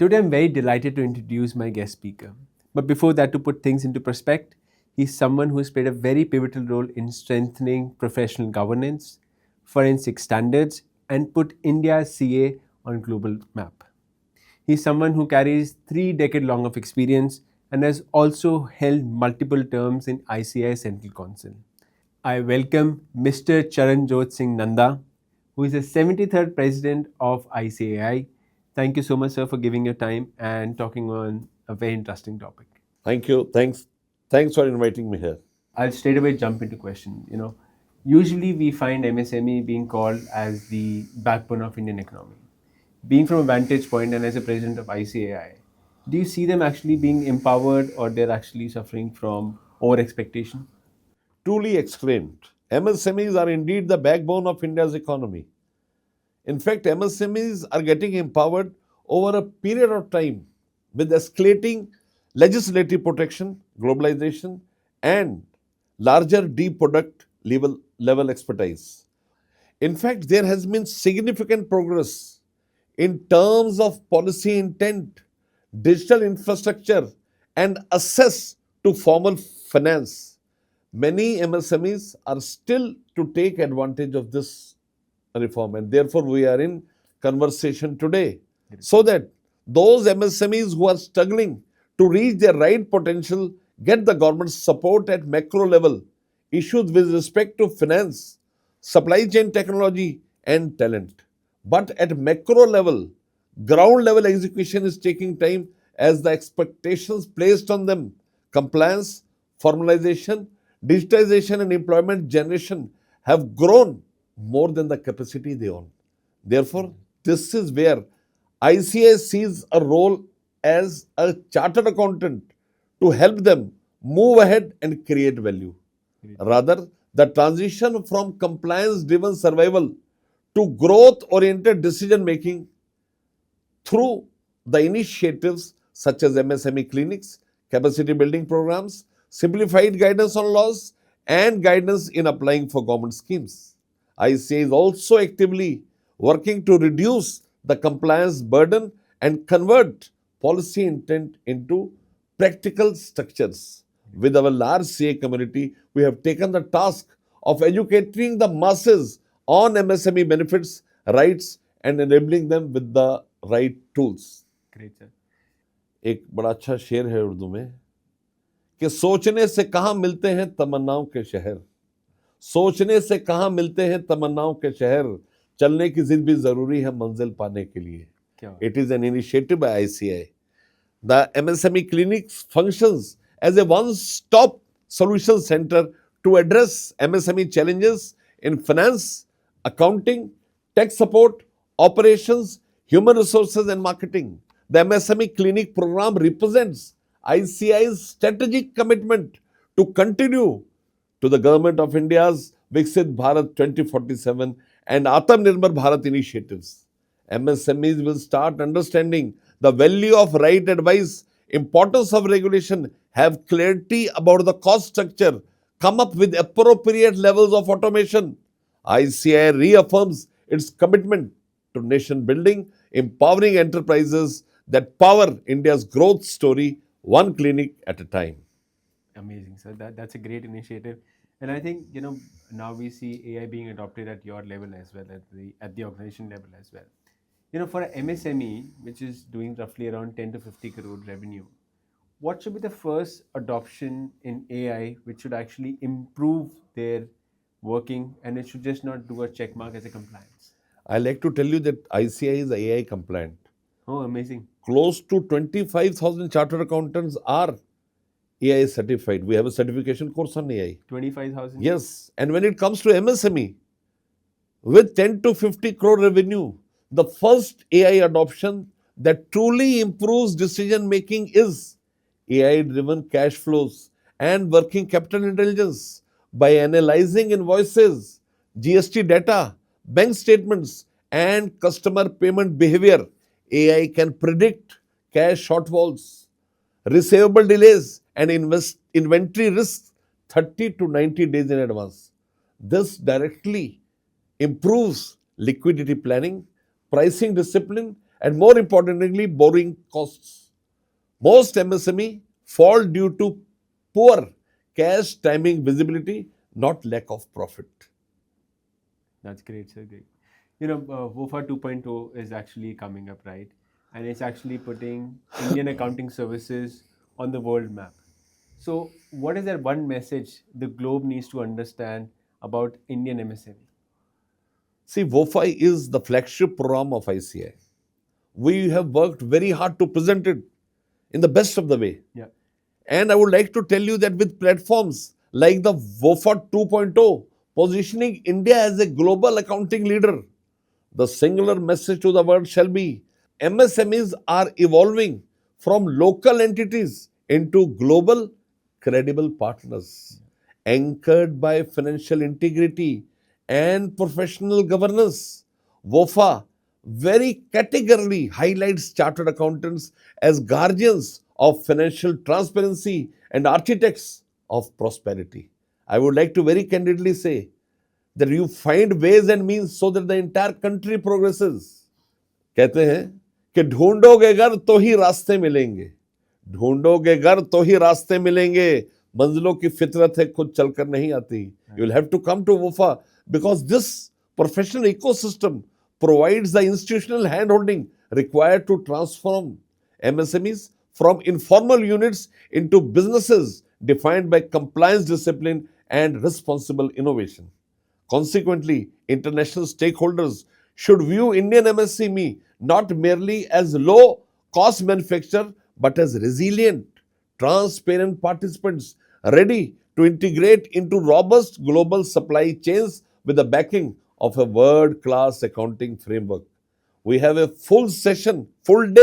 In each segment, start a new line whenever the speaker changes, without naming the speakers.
Today, I'm very delighted to introduce my guest speaker. But before that, to put things into perspective, he's someone who has played a very pivotal role in strengthening professional governance, forensic standards, and put India's CA on global map. He's someone who carries 3 decade long of experience and has also held multiple terms in ICAI Central Council. I welcome Mr. Charanjot Singh Nanda, who is the 73rd president of ICAI. Thank you so much, sir, for giving your time and talking on a very interesting topic.
Thank you. Thanks for inviting me here.
I'll straight away jump into question. Usually we find MSME being called as the backbone of Indian economy. Being from a vantage point and as a president of ICAI, do you see them actually being empowered or they're actually suffering from over expectation?
Truly explained. MSMEs are indeed the backbone of India's economy. In fact, MSMEs are getting empowered over a period of time with escalating legislative protection, globalization, and larger deep product level expertise. In fact, there has been significant progress in terms of policy intent, digital infrastructure, and access to formal finance. Many MSMEs are still to take advantage of this reform, and therefore we are in conversation today so that those MSMEs who are struggling to reach their right potential get the government support at macro level, issues with respect to finance, supply chain technology, and talent. But at macro level, ground level execution is taking time as the expectations placed on them, compliance, formalization, digitization, and employment generation have grown more than the capacity they own. Therefore, this is where ICA sees a role as a chartered accountant to help them move ahead and create value. Rather, the transition from compliance driven survival to growth oriented decision making through the initiatives such as MSME clinics, capacity building programs, simplified guidance on laws, and guidance in applying for government schemes. ICA is also actively working to reduce the compliance burden and convert policy intent into practical structures. With our large CA community, we have taken the task of educating the masses on MSME benefits, rights, and enabling them with the right tools.
Great, sir.
एक बड़ा अच्छा शेर है उर्दू में कि सोचने से कहाँ मिलते हैं तमन्नाओं के शहर, सोचने से कहाँ मिलते हैं तमन्नाओं के शहर, चलने की जिद भी जरूरी है मंजिल पाने के लिए. It is an initiative by ICI. The MSME Clinics functions as a one-stop solution center to address MSME challenges in finance, accounting, tech support, operations, human resources, and marketing. The MSME Clinic program represents ICI's strategic commitment to continue to the Government of India's Viksit Bharat 2047 and Atmanirbhar Bharat initiatives. MSMEs will start understanding the value of right advice, importance of regulation, have clarity about the cost structure, come up with appropriate levels of automation. ICI reaffirms its commitment to nation building, empowering enterprises that power India's growth story, one clinic at a time.
Amazing, sir. That's a great initiative, and I think now we see AI being adopted at your level as well, at the organization level as well. For an MSME, which is doing roughly around 10 to 50 crore revenue, what should be the first adoption in AI which should actually improve their working, and it should just not do a check mark as a compliance?
I like to tell you that ICI is AI compliant.
Oh, amazing.
Close to 25,000 chartered accountants are AI certified. We have a certification course on AI.
25,000?
Yes. And when it comes to MSME, with 10 to 50 crore revenue, the first AI adoption that truly improves decision making is AI driven cash flows and working capital intelligence. By analyzing invoices, GST data, bank statements, and customer payment behavior, AI can predict cash shortfalls, receivable delays, and inventory risks 30 to 90 days in advance. This directly improves liquidity planning, pricing discipline, and more importantly, borrowing costs. Most MSME fall due to poor cash timing visibility, not lack of profit.
That's great, sir. Great. You know, WOFA 2.0 is actually coming up, right? And it's actually putting Indian accounting services on the world map. So, what is that one message the globe needs to understand about Indian MSME?
See, WOFI is the flagship program of ICAI. We have worked very hard to present it in the best of the way.
Yeah.
And I would like to tell you that with platforms like the WOFA 2.0, positioning India as a global accounting leader, the singular message to the world shall be MSMEs are evolving from local entities into global credible partners, anchored by financial integrity and professional governance. WOFA very categorically highlights chartered accountants as guardians of financial transparency and architects of prosperity. I would like to very candidly say that you find ways and means so that the entire country progresses. कहते हैं कि ढूंढोगे घर तो ही रास्ते मिलेंगे, ढूंढोगे घर तो ही रास्ते मिलेंगे, मंजिलों की फितरत है खुद चलकर नहीं आती. You will have to come to WOFA because this professional ecosystem provides the institutional handholding required to transform MSMEs from informal units into businesses defined by compliance discipline and responsible innovation. Consequently, international stakeholders should view Indian MSME not merely as low cost manufacturer but as resilient, transparent participants ready to integrate into robust global supply chains with the backing of a world class accounting framework. We have a full day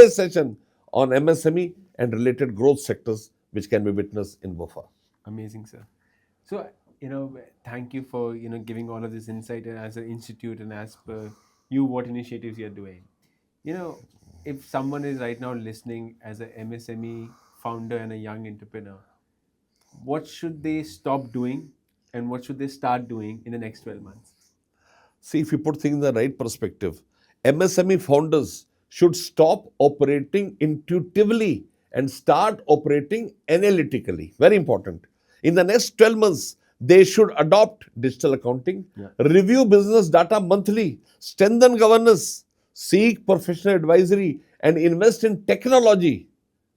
session on MSME and related growth sectors which can be witnessed in WOFA.
Amazing, sir. So, thank you for, giving all of this insight as an institute and as per you, what initiatives you're doing. If someone is right now listening as a MSME founder and a young entrepreneur, what should they stop doing and what should they start doing in the next 12 months?
See, if you put things in the right perspective, MSME founders should stop operating intuitively and start operating analytically. Very important. In the next 12 months, they should adopt digital accounting, review business data monthly, strengthen governance, seek professional advisory, and invest in technology.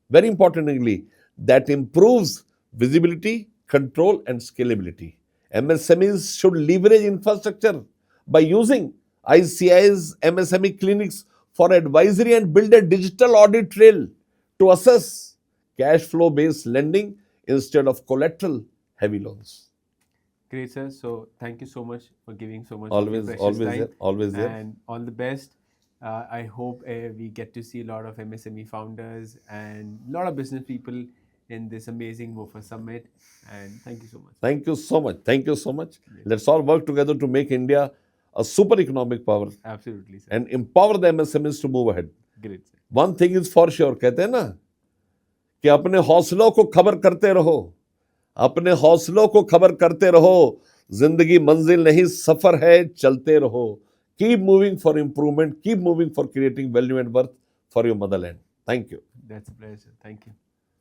Very importantly, that improves visibility, control, and scalability. MSMEs should leverage infrastructure by using ICAI's MSME clinics for advisory and build a digital audit trail to assess cash flow based lending instead of collateral heavy loans.
Great, sir. So, thank you so much for giving so much
Always,
of your precious time.
always there.
And all the best. I hope we get to see a lot of MSME founders and a lot of business people in this amazing WOFA Summit. And thank you so much.
Thank you so much. Thank you so much. Let's all work together to make India a super economic power.
Absolutely, sir.
And empower the MSMEs to move ahead.
Great, sir.
One thing is for sure, कहते हैं ना कि अपने हौसलों को खबर करते रहो, अपने हौसलों को खबर करते रहो, जिंदगी मंजिल नहीं सफर है, चलते रहो. Keep moving for improvement, keep moving for creating value and worth for your motherland. Thank you.
That's a pleasure. Thank you.